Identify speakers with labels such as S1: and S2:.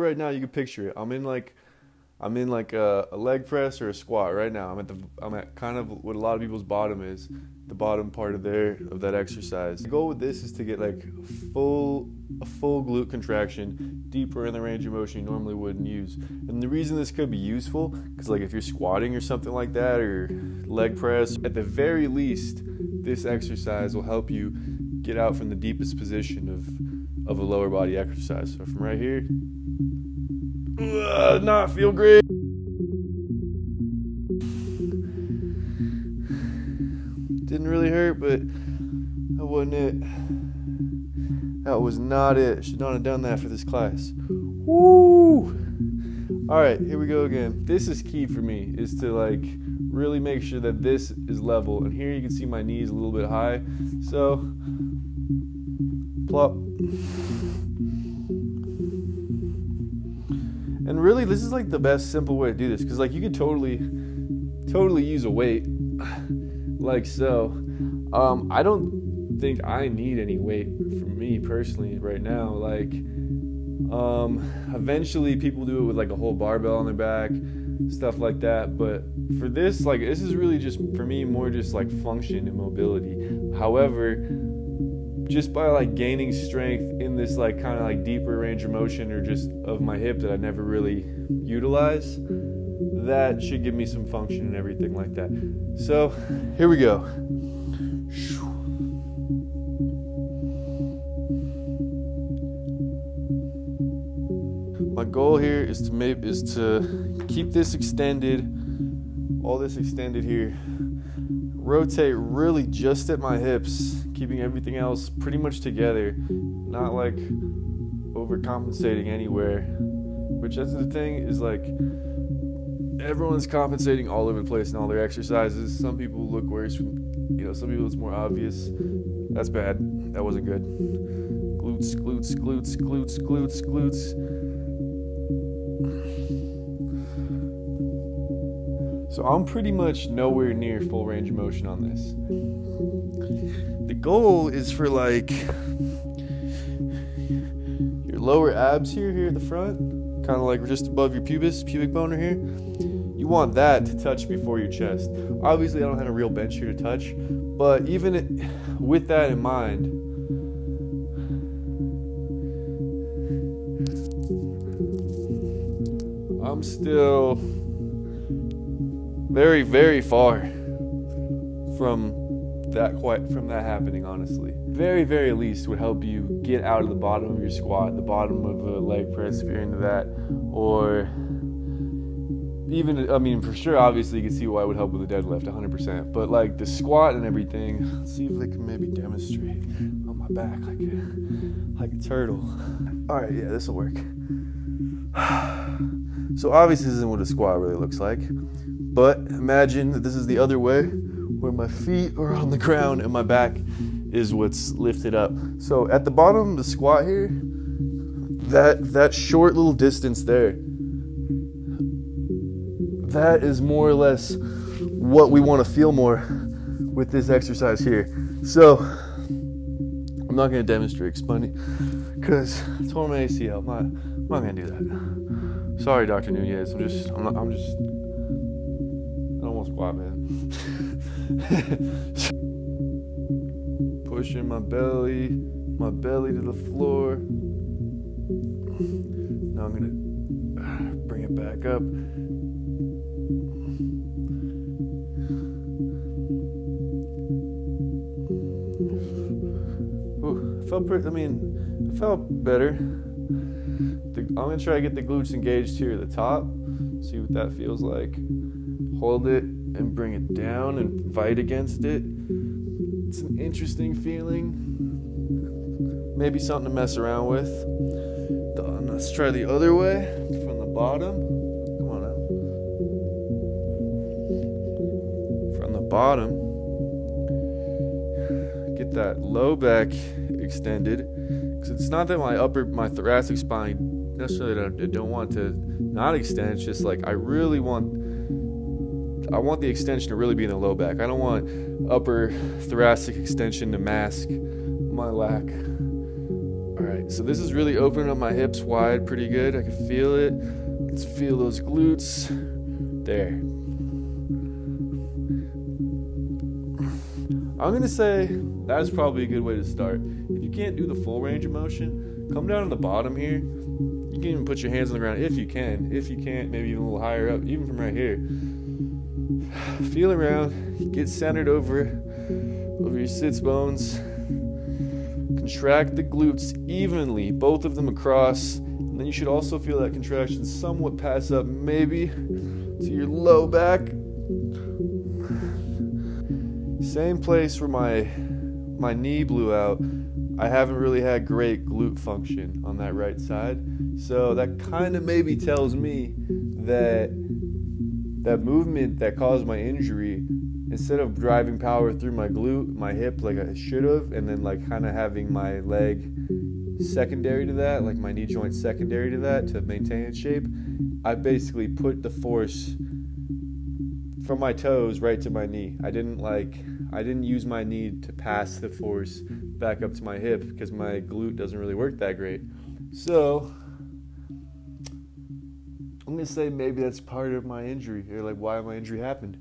S1: Right now, you can picture it. I'm in like a leg press or a squat right now. I'm at kind of what a lot of people's bottom is, the bottom part of that exercise. The goal with this is to get like a full glute contraction, deeper in the range of motion you normally wouldn't use. And the reason this could be useful, because like if you're squatting or something like that, or leg press, at the very least, this exercise will help you get out from the deepest position of a lower body exercise. So from right here, not feel great. Didn't really hurt, but that wasn't it. That was not it. Should not have done that for this class. Woo! Alright, here we go again. This is key for me, is to like really make sure that this is level. And here you can see my knees a little bit high. So, plop. And really, this is like the best simple way to do this, because like you could totally use a weight, like so. I don't think I need any weight for me personally right now. Like, eventually people do it with like a whole barbell on their back, stuff like that. But for this, like, this is really just for me more just like function and mobility. However, just by like gaining strength in this like kind of like deeper range of motion, or just of my hip that I never really utilize, that should give me some function and everything like that. So here we go. My goal here is to keep this extended, all this extended here. Rotate really just at my hips, keeping everything else pretty much together, not like overcompensating anywhere. Which, that's the thing, is like everyone's compensating all over the place in all their exercises. Some people look worse, some people it's more obvious. That's bad. That wasn't good. Glutes, glutes, glutes, glutes, glutes, glutes. So I'm pretty much nowhere near full range of motion on this. The goal is for like your lower abs here at the front, kind of like just above your pubic bone right here. You want that to touch before your chest. Obviously, I don't have a real bench here to touch, but even with that in mind, I'm still very, very far from that happening, honestly. Very, very least would help you get out of the bottom of your squat, the bottom of a leg press if you're into that, or even, I mean, for sure, obviously you can see why it would help with the deadlift, 100%. But like the squat and everything, let's see if I can maybe demonstrate on my back like a turtle. All right, yeah, this will work. So obviously this isn't what a squat really looks like. But imagine that this is the other way, where my feet are on the ground and my back is what's lifted up. So at the bottom of the squat here, that short little distance there, that is more or less what we want to feel more with this exercise here. So I'm not going to demonstrate explaining, because I tore my ACL. I'm not going to do that. Sorry, Dr. Nunez. I don't want to squat, man. Pushing my belly to the floor. Now I'm gonna bring it back up. Ooh, it felt better. I'm gonna try to get the glutes engaged here at the top. See what that feels like. Hold it and bring it down and fight against it. It's an interesting feeling. Maybe something to mess around with. Let's try the other way from the bottom. Come on now. From the bottom, get that low back extended. Because it's not that my thoracic spine necessarily I don't want to not extend. It's just like I want the extension to really be in the low back. I don't want upper thoracic extension to mask my lack. All right, so this is really opening up my hips wide pretty good. I can feel it. Let's feel those glutes. There. I'm going to say that's probably a good way to start. If you can't do the full range of motion, come down to the bottom here. You can even put your hands on the ground if you can. If you can't, maybe even a little higher up, even from right here. Feel around. Get centered over your sits bones. Contract the glutes evenly, both of them across. And then you should also feel that contraction somewhat pass up maybe to your low back. Same place where my knee blew out. I haven't really had great glute function on that right side. So that kind of maybe tells me that that movement that caused my injury, instead of driving power through my glute, my hip like I should have, and then like kind of having my leg secondary to that, like my knee joint secondary to that to maintain its shape, I basically put the force from my toes right to my knee. I didn't use my knee to pass the force back up to my hip because my glute doesn't really work that great. So I'm gonna say maybe that's part of my injury, or like why my injury happened.